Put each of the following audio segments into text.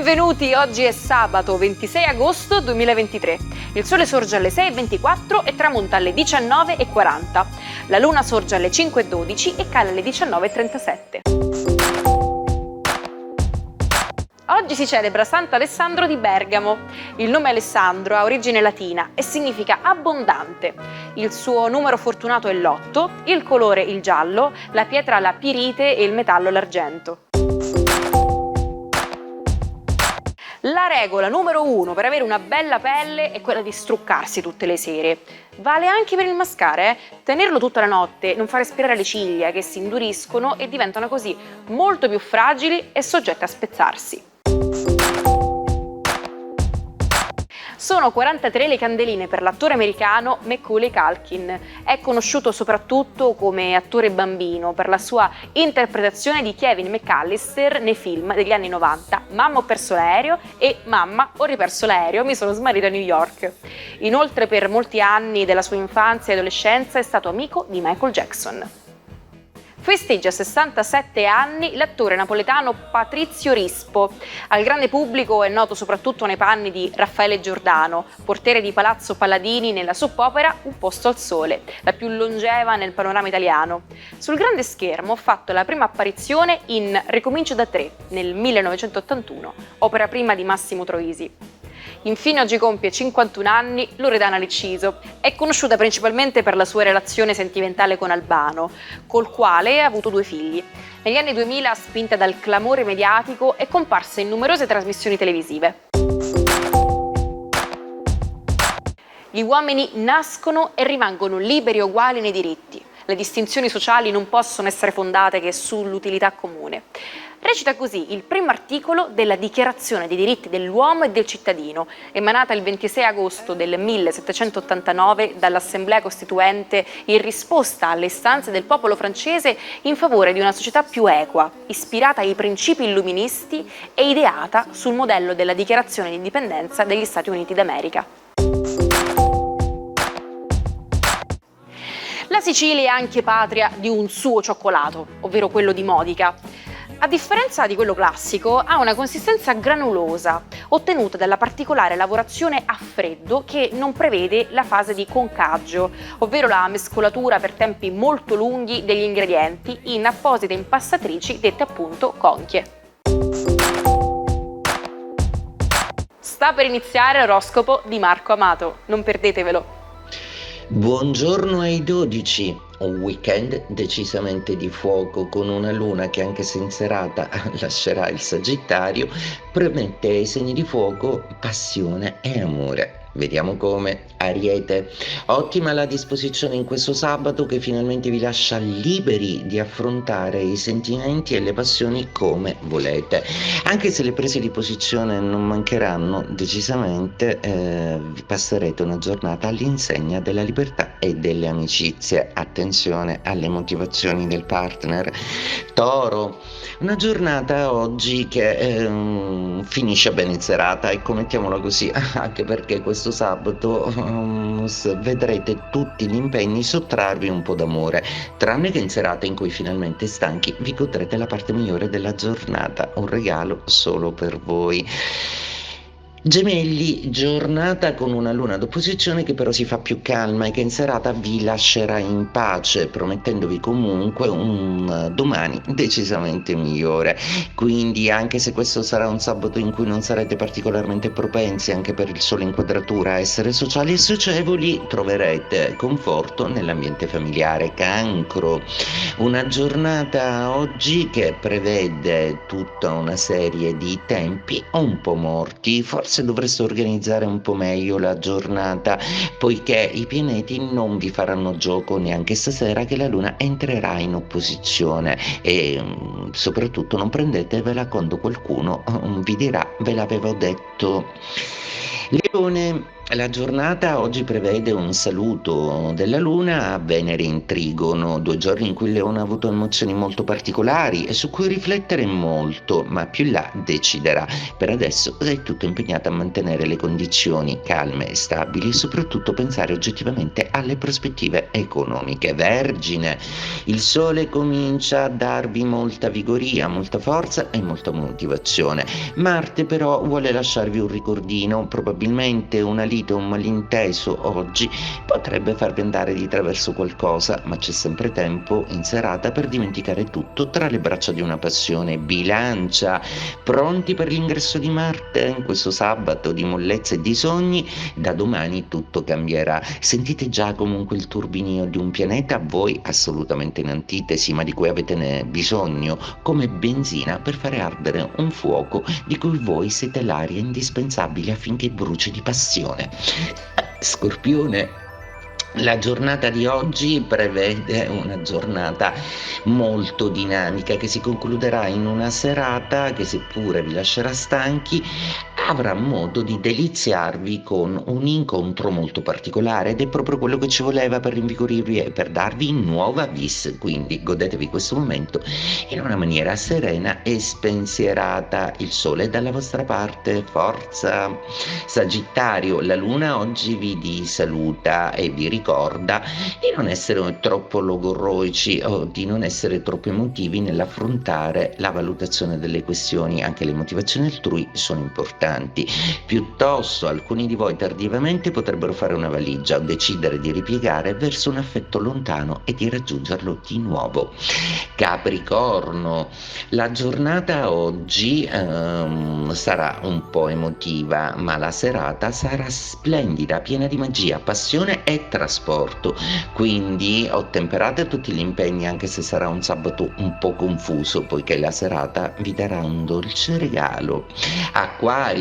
Benvenuti, oggi è sabato 26 agosto 2023. Il sole sorge alle 6:24 e tramonta alle 19:40. La luna sorge alle 5:12 e cala alle 19:37. Oggi si celebra Sant'Alessandro di Bergamo. Il nome Alessandro ha origine latina e significa abbondante. Il suo numero fortunato è l'8, il colore il giallo, la pietra la pirite e il metallo l'argento. La regola numero 1 per avere una bella pelle è quella di struccarsi tutte le sere. Vale anche per il mascara, Tenerlo tutta la notte, non fa respirare le ciglia che si induriscono e diventano così molto più fragili e soggette a spezzarsi. Sono 43 le candeline per l'attore americano Macaulay Culkin. È conosciuto soprattutto come attore bambino per la sua interpretazione di Kevin McAllister nei film degli anni 90 Mamma ho perso l'aereo e Mamma ho riperso l'aereo, mi sono smarrita a New York. Inoltre per molti anni della sua infanzia e adolescenza è stato amico di Michael Jackson. Festeggia 67 anni l'attore napoletano Patrizio Rispo. Al grande pubblico è noto soprattutto nei panni di Raffaele Giordano, portiere di Palazzo Palladini nella soap opera Un posto al sole, la più longeva nel panorama italiano. Sul grande schermo ha fatto la prima apparizione in Ricomincio da tre nel 1981, opera prima di Massimo Troisi. Infine oggi compie 51 anni Loredana Licciso. È conosciuta principalmente per la sua relazione sentimentale con Albano, col quale ha avuto 2 figli. Negli anni 2000, spinta dal clamore mediatico, è comparsa in numerose trasmissioni televisive. Gli uomini nascono e rimangono liberi e uguali nei diritti. Le distinzioni sociali non possono essere fondate che sull'utilità comune. Recita così il primo articolo della Dichiarazione dei diritti dell'uomo e del cittadino, emanata il 26 agosto del 1789 dall'Assemblea Costituente in risposta alle istanze del popolo francese in favore di una società più equa, ispirata ai principi illuministi e ideata sul modello della Dichiarazione di indipendenza degli Stati Uniti d'America. La Sicilia è anche patria di un suo cioccolato, ovvero quello di Modica. A differenza di quello classico, ha una consistenza granulosa, ottenuta dalla particolare lavorazione a freddo che non prevede la fase di concaggio, ovvero la mescolatura per tempi molto lunghi degli ingredienti in apposite impastatrici dette appunto conchie. Sta per iniziare l'oroscopo di Marco Amato, non perdetevelo. Buongiorno ai 12, un weekend decisamente di fuoco con una luna che anche se in serata lascerà il Sagittario, promette ai segni di fuoco passione e amore. Vediamo come. Ariete, ottima la disposizione in questo sabato che finalmente vi lascia liberi di affrontare i sentimenti e le passioni come volete. Anche se le prese di posizione non mancheranno, decisamente vi passerete una giornata all'insegna della libertà e delle amicizie. Attenzione alle motivazioni del partner. Toro, una giornata oggi che finisce bene in serata, ecco, mettiamola così, anche perché questo sabato vedrete tutti gli impegni sottrarvi un po' d'amore, tranne che in serata in cui finalmente stanchi vi godrete la parte migliore della giornata, un regalo solo per voi. Gemelli, giornata con una luna d'opposizione che però si fa più calma e che in serata vi lascerà in pace, promettendovi comunque un domani decisamente migliore. Quindi anche se questo sarà un sabato in cui non sarete particolarmente propensi, anche per il sole in quadratura, a essere sociali e socievoli, troverete conforto nell'ambiente familiare. Cancro, una giornata oggi che prevede tutta una serie di tempi un po' morti, forse dovreste organizzare un po' meglio la giornata, poiché i pianeti non vi faranno gioco neanche stasera che la luna entrerà in opposizione e soprattutto non prendetevela quando qualcuno vi dirà ve l'avevo detto. Leone, La giornata oggi prevede un saluto della Luna a Venere in Trigono, 2 giorni in cui il Leone ha avuto emozioni molto particolari e su cui riflettere molto, ma più in là deciderà. Per adesso sei tutto impegnato a mantenere le condizioni calme e stabili e soprattutto pensare oggettivamente alle prospettive economiche. Vergine, il Sole comincia a darvi molta vigoria, molta forza e molta motivazione. Marte però vuole lasciarvi un ricordino, probabilmente una lite o un malinteso oggi potrebbe farvi andare di traverso qualcosa, ma c'è sempre tempo in serata per dimenticare tutto tra le braccia di una passione. Bilancia, pronti per l'ingresso di Marte in questo sabato di mollezza e di sogni? Da domani tutto cambierà. Sentite già comunque il turbinio di un pianeta a voi assolutamente in antitesi, ma di cui avete bisogno come benzina per fare ardere un fuoco di cui voi siete l'aria indispensabile affinché bruci di passione. Scorpione, la giornata di oggi prevede una giornata molto dinamica che si concluderà in una serata che, seppure vi lascerà stanchi, avrà modo di deliziarvi con un incontro molto particolare ed è proprio quello che ci voleva per rinvigorirvi e per darvi nuova vis. Quindi godetevi questo momento in una maniera serena e spensierata. Il sole è dalla vostra parte, forza! Sagittario, la luna oggi vi saluta e vi ricorda di non essere troppo logorroici o di non essere troppo emotivi nell'affrontare la valutazione delle questioni. Anche le motivazioni altrui sono importanti. Piuttosto alcuni di voi tardivamente potrebbero fare una valigia o decidere di ripiegare verso un affetto lontano e di raggiungerlo di nuovo. Capricorno, la giornata oggi sarà un po' emotiva, ma la serata sarà splendida, piena di magia, passione e trasporto. Quindi ottemperate tutti gli impegni, anche se sarà un sabato un po' confuso, poiché la serata vi darà un dolce regalo. Acquario,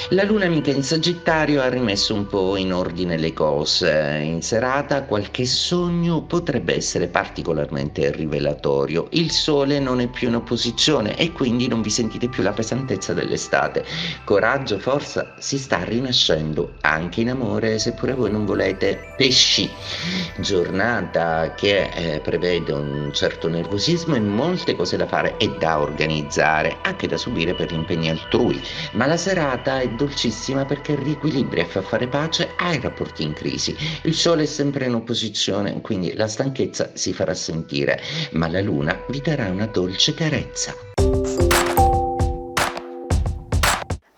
la luna amica in Sagittario ha rimesso un po' in ordine le cose. In serata qualche sogno potrebbe essere particolarmente rivelatorio. Il sole non è più in opposizione e quindi non vi sentite più la pesantezza dell'estate. Coraggio, forza, si sta rinascendo anche in amore, seppure voi non volete. Pesci, giornata che prevede un certo nervosismo e molte cose da fare e da organizzare, anche da subire per gli impegni altrui, ma la serata è dolcissima perché riequilibra e fa fare pace ai rapporti in crisi. Il sole è sempre in opposizione, quindi la stanchezza si farà sentire, ma la luna vi darà una dolce carezza.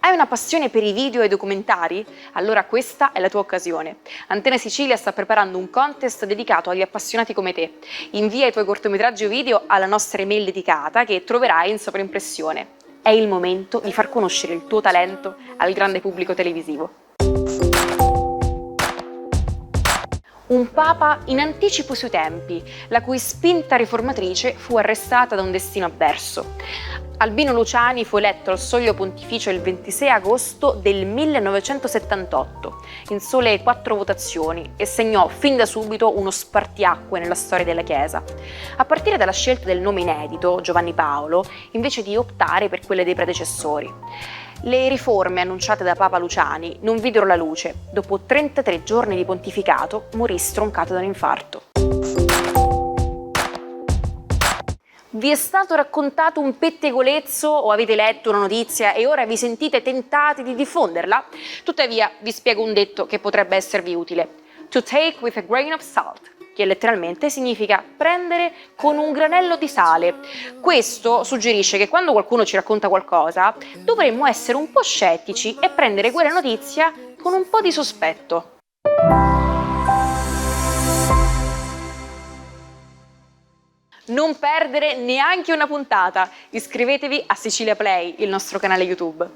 Hai una passione per i video e i documentari? Allora questa è la tua occasione. Antenne Sicilia sta preparando un contest dedicato agli appassionati come te. Invia i tuoi cortometraggi o video alla nostra email dedicata che troverai in sovraimpressione. È il momento di far conoscere il tuo talento al grande pubblico televisivo. Un papa in anticipo sui tempi, la cui spinta riformatrice fu arrestata da un destino avverso. Albino Luciani fu eletto al soglio pontificio il 26 agosto del 1978, in sole 4 votazioni, e segnò fin da subito uno spartiacque nella storia della Chiesa, a partire dalla scelta del nome inedito, Giovanni Paolo, invece di optare per quelle dei predecessori. Le riforme annunciate da Papa Luciani non videro la luce. Dopo 33 giorni di pontificato morì stroncato da un infarto. Vi è stato raccontato un pettegolezzo o avete letto una notizia e ora vi sentite tentati di diffonderla? Tuttavia vi spiego un detto che potrebbe esservi utile. To take with a grain of salt, che letteralmente significa prendere con un granello di sale. Questo suggerisce che quando qualcuno ci racconta qualcosa dovremmo essere un po' scettici e prendere quella notizia con un po' di sospetto. Non perdere neanche una puntata, iscrivetevi a Sicilia Play, il nostro canale YouTube.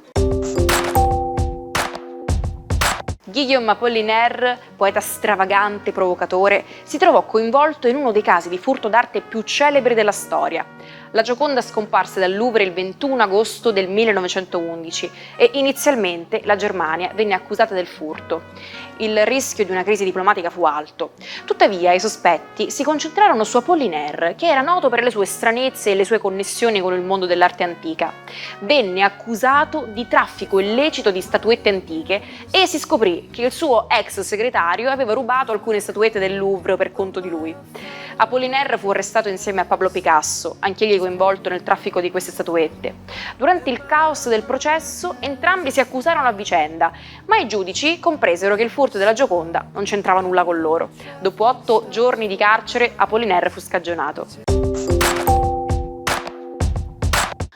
Guillaume Apollinaire, poeta stravagante e provocatore, si trovò coinvolto in uno dei casi di furto d'arte più celebri della storia. La Gioconda scomparse dal Louvre il 21 agosto del 1911 e inizialmente la Germania venne accusata del furto. Il rischio di una crisi diplomatica fu alto. Tuttavia i sospetti si concentrarono su Apollinaire, che era noto per le sue stranezze e le sue connessioni con il mondo dell'arte antica. Venne accusato di traffico illecito di statuette antiche e si scoprì che il suo ex segretario aveva rubato alcune statuette del Louvre per conto di lui. Apollinaire fu arrestato insieme a Pablo Picasso, anch'egli coinvolto nel traffico di queste statuette. Durante il caos del processo, entrambi si accusarono a vicenda, ma i giudici compresero che il furto della Gioconda non c'entrava nulla con loro. Dopo 8 giorni di carcere, Apollinaire fu scagionato.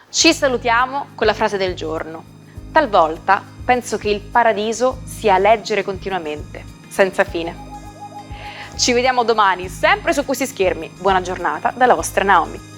Ci salutiamo con la frase del giorno. Talvolta penso che il paradiso sia leggere continuamente, senza fine. Ci vediamo domani, sempre su questi schermi. Buona giornata dalla vostra Naomi.